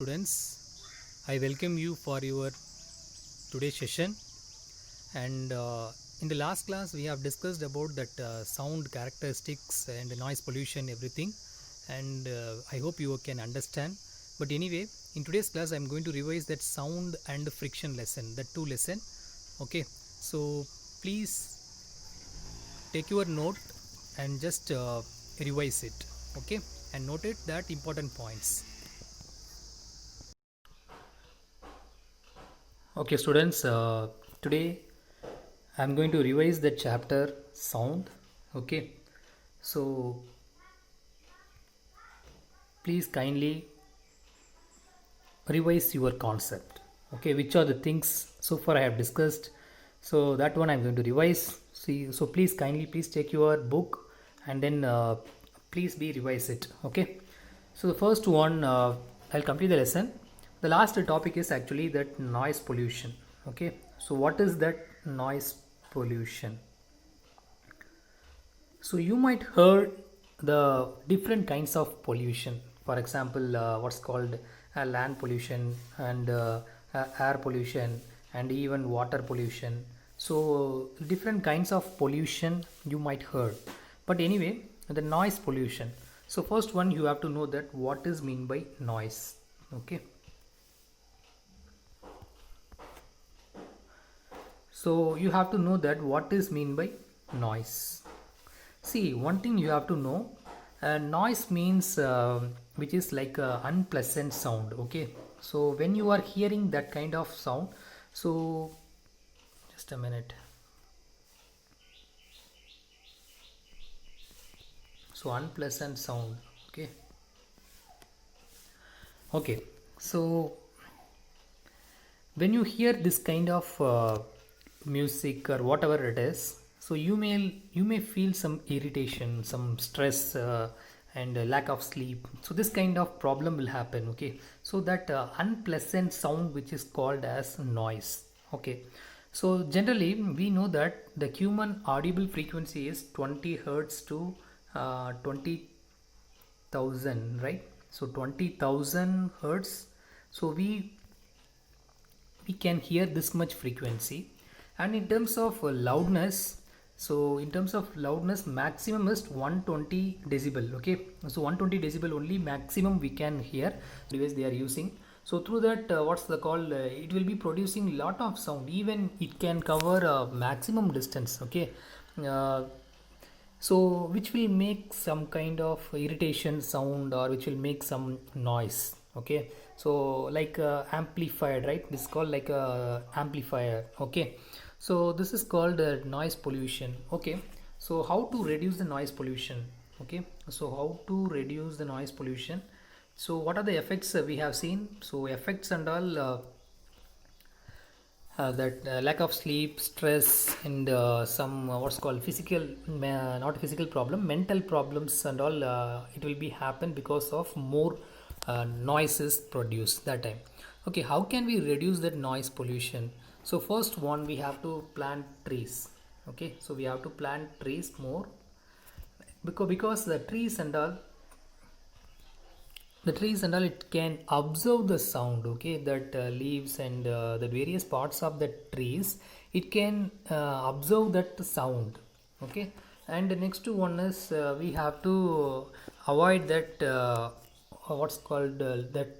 Students, I welcome you for your today's session. And in the last class, we have discussed about that sound characteristics and the noise pollution, everything. And I hope you can understand. But anyway, in today's class, I'm going to revise that sound and friction lesson, the two lesson. Okay, so please take your note and just revise it. Okay, and note it that important points. Okay, students, today I'm going to revise the chapter sound. Okay, so please kindly revise your concept. Okay, which are the things so far I have discussed. So that one I'm going to revise. See, so please take your book and then please be revise it. Okay, so the first one I'll complete the lesson. The last topic is actually that noise pollution. Okay, so what is that noise pollution? So you might heard the different kinds of pollution. For example, what's called land pollution and air pollution and even water pollution. So different kinds of pollution you might heard. But anyway, the noise pollution. So first one you have to know that what is mean by noise. Okay. So you have to know that what is mean by noise. See, one thing you have to know, noise means which is like a unpleasant sound. Okay, so when you are hearing that kind of sound, so just a minute. So unpleasant sound. Okay. Okay. So when you hear this kind of music or whatever it is, so you may feel some irritation, some stress, and lack of sleep. So this kind of problem will happen. Okay, so that unpleasant sound which is called as noise. Okay, so generally we know that the human audible frequency is 20 hertz to 20,000, right? So 20,000 hertz. So we can hear this much frequency. And in terms of loudness, so in terms of loudness, maximum is 120 decibel. Okay, so 120 decibel only maximum we can hear device they are using. So through that, what's the call, it will be producing lot of sound, even it can cover maximum distance. Okay, uh, so which will make some kind of irritation sound or which will make some noise. Okay, so like amplified, right? This is called like a amplifier. Okay, so this is called noise pollution. Okay, so how to reduce the noise pollution? Okay, so how to reduce the noise pollution? So what are the effects we have seen? So effects and all, that lack of sleep, stress, and some what's called physical, not physical problem, mental problems and all. It will be happen because of more noises produced that time. Okay, how can we reduce that noise pollution? So first one, we have to plant trees. Okay, so we have to plant trees more, because the trees and all, it can absorb the sound. Okay, that leaves and the various parts of the trees, it can absorb that sound. Okay, and the next one is we have to avoid that what's called that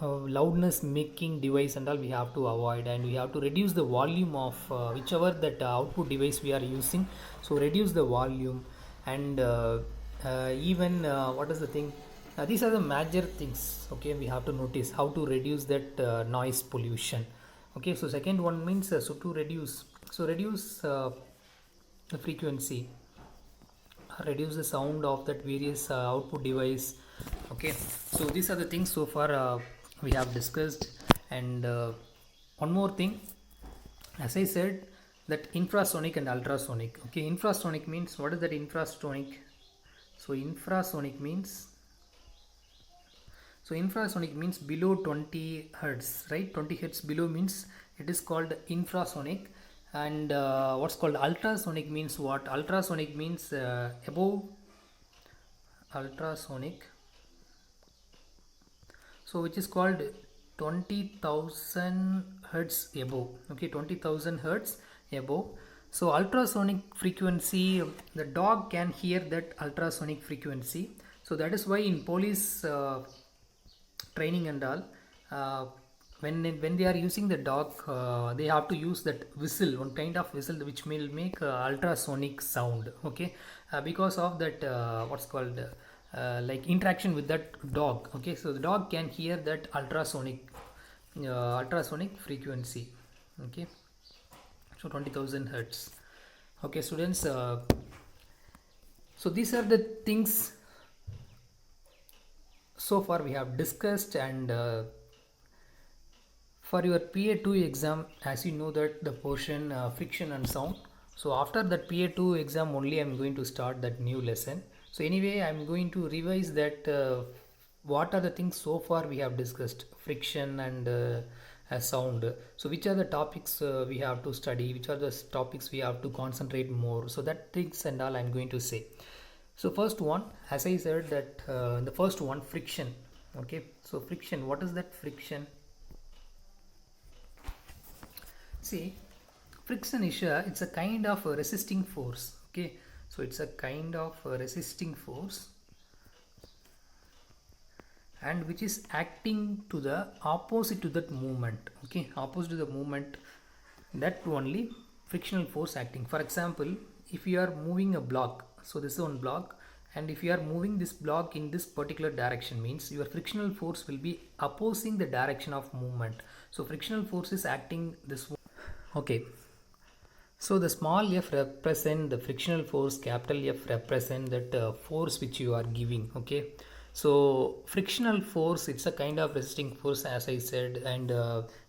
loudness making device and all, we have to avoid, and we have to reduce the volume of whichever that output device we are using. So reduce the volume. And even what is the thing, these are the major things. Okay, we have to notice how to reduce that noise pollution. Okay, so second one means so to reduce, so reduce the frequency, reduce the sound of that various output device. Okay, so these are the things so far we have discussed. And one more thing, as I said, that infrasonic and ultrasonic. Okay, infrasonic means, what is that infrasonic? So infrasonic means below 20 hertz, right? 20 hertz below means it is called infrasonic. And what's called ultrasonic means what? Ultrasonic means above ultrasonic. so which is called 20,000 hertz above. Okay, 20,000 hertz above. So ultrasonic frequency, the dog can hear that ultrasonic frequency. So that is why in police training and all, when they are using the dog, they have to use that whistle, one kind of whistle which will make ultrasonic sound. Okay, because of that what's called like interaction with that dog. Okay, so the dog can hear that ultrasonic frequency. Okay, so 20,000 hertz. Okay, students, so these are the things so far we have discussed. And for your PA2 exam, as you know that the portion friction and sound, so after that PA2 exam only I'm going to start that new lesson. So anyway, I'm going to revise that what are the things so far we have discussed, friction and sound. So which are the topics we have to study, which are the topics we have to concentrate more, so that things and all I'm going to say. So first one, as I said that the first one, friction. Okay, so friction, what is that friction? See, friction is it's a kind of a resisting force. Okay, so it's a kind of a resisting force, and which is acting to the opposite to that movement. Okay, opposite to the movement, that only frictional force acting. For example, if you are moving a block, so this is one block, and if you are moving this block in this particular direction, means your frictional force will be opposing the direction of movement. So frictional force is acting this way. Okay, so the small f represent the frictional force, capital F represent that force which you are giving. Okay, so frictional force, it's a kind of resisting force, as I said, and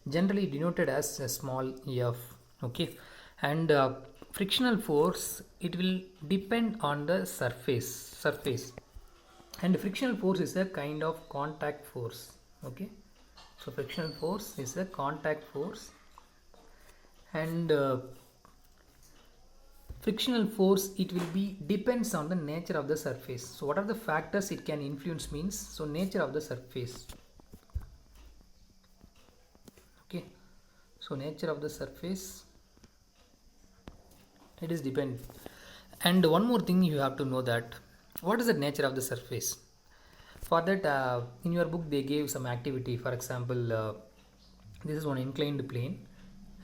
generally denoted as a small f. Okay, and frictional force, it will depend on the surface, and frictional force is a kind of contact force. Okay, so frictional force is a contact force, and frictional force, it will be depends on the nature of the surface. So what are the factors it can influence means, so nature of the surface. Okay, so nature of the surface, it is depend. And one more thing you have to know, that what is the nature of the surface. For that in your book they gave some activity. For example, this is one inclined plane,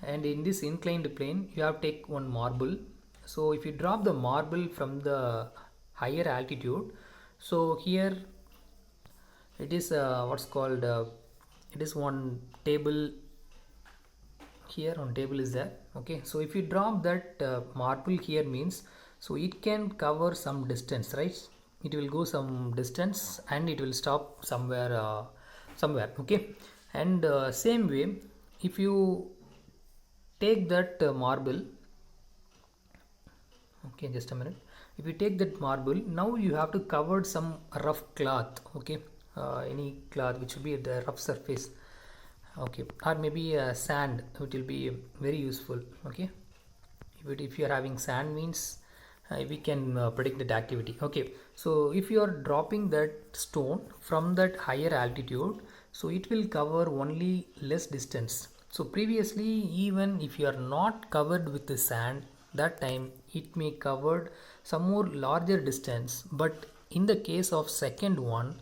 and in this inclined plane you have to take one marble. So if you drop the marble from the higher altitude, so here it is what's called it is one table. Here one table is there. Okay, so if you drop that marble here, means so it can cover some distance, right? It will go some distance and it will stop somewhere. Okay, and same way, if you take that marble, okay, just a minute, if you take that marble, now you have to cover some rough cloth. Okay, any cloth which will be at the rough surface. Okay, or maybe sand, it will be very useful. Okay, if you are having sand, means we can predict that activity. Okay, so if you are dropping that stone from that higher altitude, so it will cover only less distance. So previously, even if you are not covered with the sand, that time it may covered some more larger distance. But in the case of second one,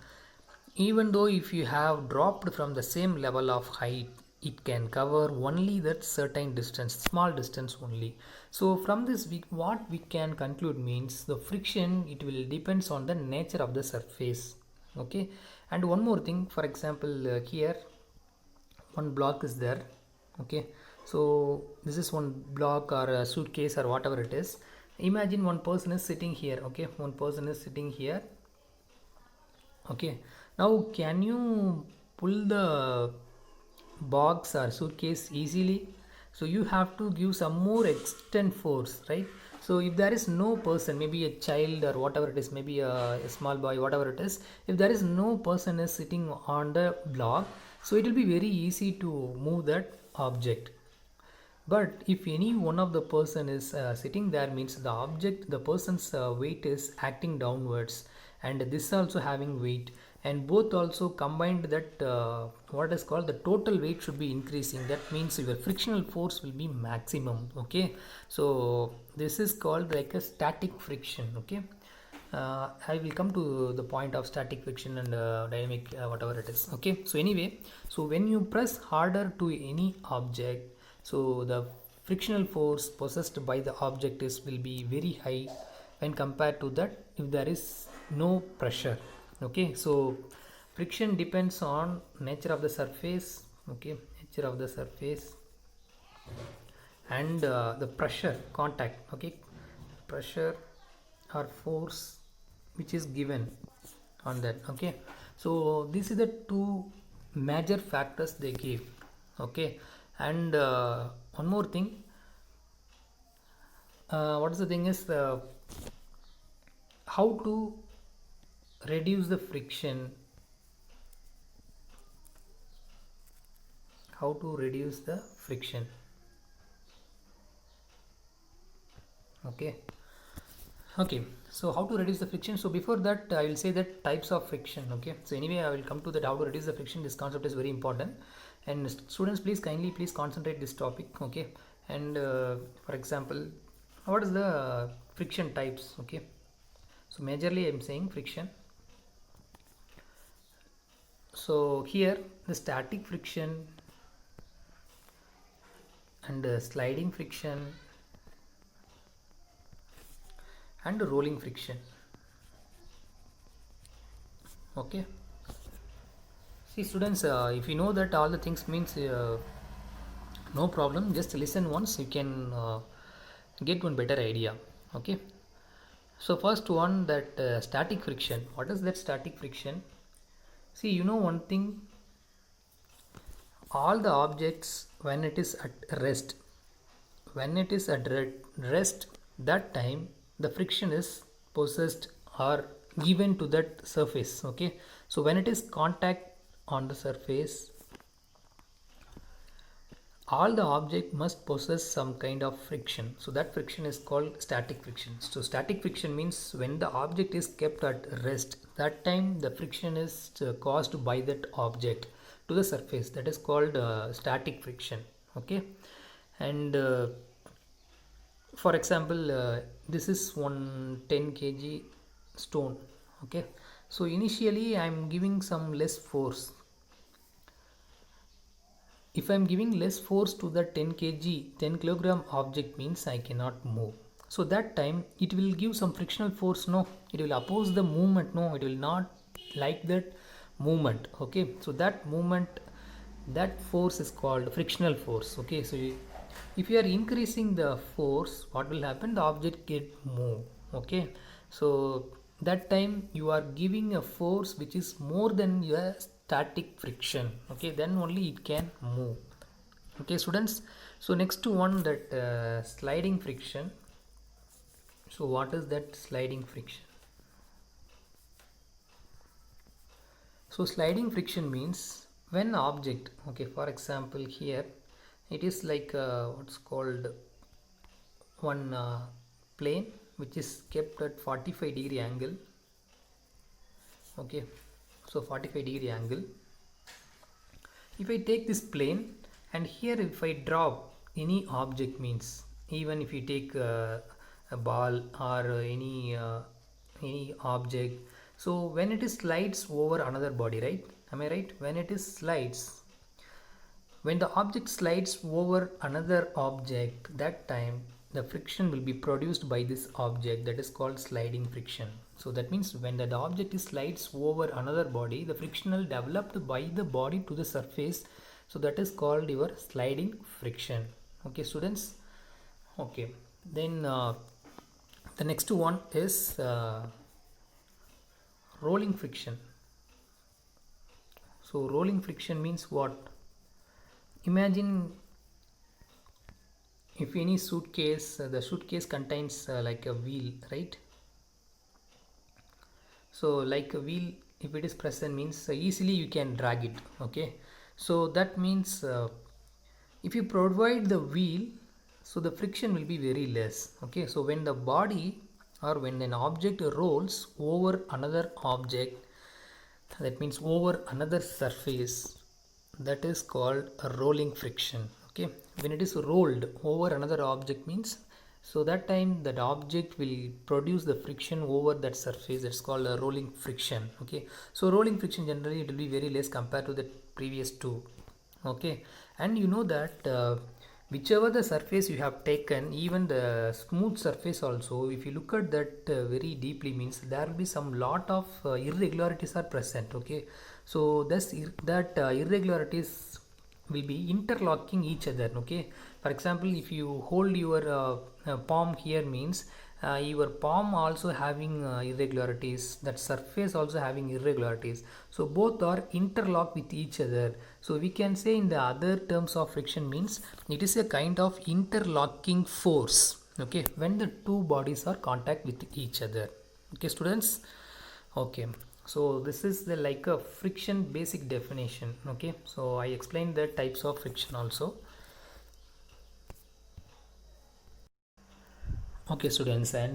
even though if you have dropped from the same level of height, it can cover only that certain distance, small distance only. So from this, what we can conclude means the friction, it will depends on the nature of the surface. Okay, and one more thing, for example, here one block is there. Okay, so this is one block or a suitcase or whatever it is. Imagine one person is sitting here. Okay, one person is sitting here. Okay, now can you pull the box or suitcase easily? So you have to give some more extent force, right? So if there is no person, maybe a child or whatever it is, maybe a small boy, whatever it is, if there is no person is sitting on the block, so it will be very easy to move that object. But if any one of the person is sitting there, means the person's weight is acting downwards, and this also having weight. and both also combined that what is called the total weight should be increasing. That means your frictional force will be maximum. Okay, so this is called like a static friction. Okay, I will come to the point of static friction and dynamic whatever it is. Okay, so anyway, so when you press harder to any object, so the frictional force possessed by the object is will be very high when compared to that if there is no pressure. Okay, so friction depends on nature of the surface. Okay, nature of the surface and the pressure contact. Okay, pressure or force which is given on that. Okay, so this is the two major factors they give. Okay, and one more thing, what is the thing is how to reduce the friction, how to reduce the friction. Okay, okay, so how to reduce the friction. So before that I will say that types of friction. Okay, so anyway I will come to that how to reduce the friction. This concept is very important, and students please kindly please concentrate this topic. Okay, and for example, what is the friction types? Okay, so majorly I am saying friction. So here the static friction and sliding friction and rolling friction. Okay, see students, if you know that all the things means no problem, just listen once, you can get one better idea. Okay, so first one, that static friction. What is that static friction? See, you know one thing, all the objects when it is at rest, when it is at rest, that time the friction is possessed or given to that surface. Okay, so when it is contact on the surface, all the object must possess some kind of friction, so that friction is called static friction. So static friction means when the object is kept at rest, that time the friction is caused by that object to the surface, that is called static friction. Okay, and for example, this is one 10 kg stone. Okay, so initially I am giving some less force. If I am giving less force to the 10 kg 10 kilogram object, means I cannot move. So that time it will give some frictional force. No, it will oppose the movement. No, it will not like that movement. Okay, so that movement, that force is called frictional force. Okay, so if you are increasing the force, what will happen? The object get move. Okay, so that time you are giving a force which is more than your static friction. Okay, then only it can move. Okay students, so next one, that sliding friction. So what is that sliding friction? So sliding friction means when object, okay, for example here it is like what's called one plane which is kept at 45-degree angle. Okay, so 45-degree angle. If I take this plane and here if I drop any object, means even if you take a ball or any object, so when it is slides over another body, right? Am I right? When it is slides, when the object slides over another object, that time the friction will be produced by this object, that is called sliding friction. So that means when the object is slides over another body, the frictional developed by the body to the surface, so that is called your sliding friction. Okay students, okay, then the next one is rolling friction. So rolling friction means what? Imagine if any suitcase, the suitcase contains like a wheel, right? So like a wheel, if it is present, means easily you can drag it. Okay, so that means if you provide the wheel, so the friction will be very less. Okay, so when the body or when an object rolls over another object, that means over another surface, that is called a rolling friction. Okay, when it is rolled over another object means, so that time that object will produce the friction over that surface, that's called a rolling friction. Okay, so rolling friction generally it will be very less compared to the previous two. Okay, and you know that whichever the surface you have taken, even the smooth surface also, if you look at that very deeply means there will be some lot of irregularities are present. Okay, so that irregularities will be interlocking each other. Okay, for example, if you hold your palm here means your palm also having irregularities, that surface also having irregularities, so both are interlocked with each other. So we can say in the other terms of friction means it is a kind of interlocking force. Okay, when the two bodies are contact with each other. Okay students, okay, so this is the like a friction basic definition. Okay, so I explained the types of friction also. Okay students, and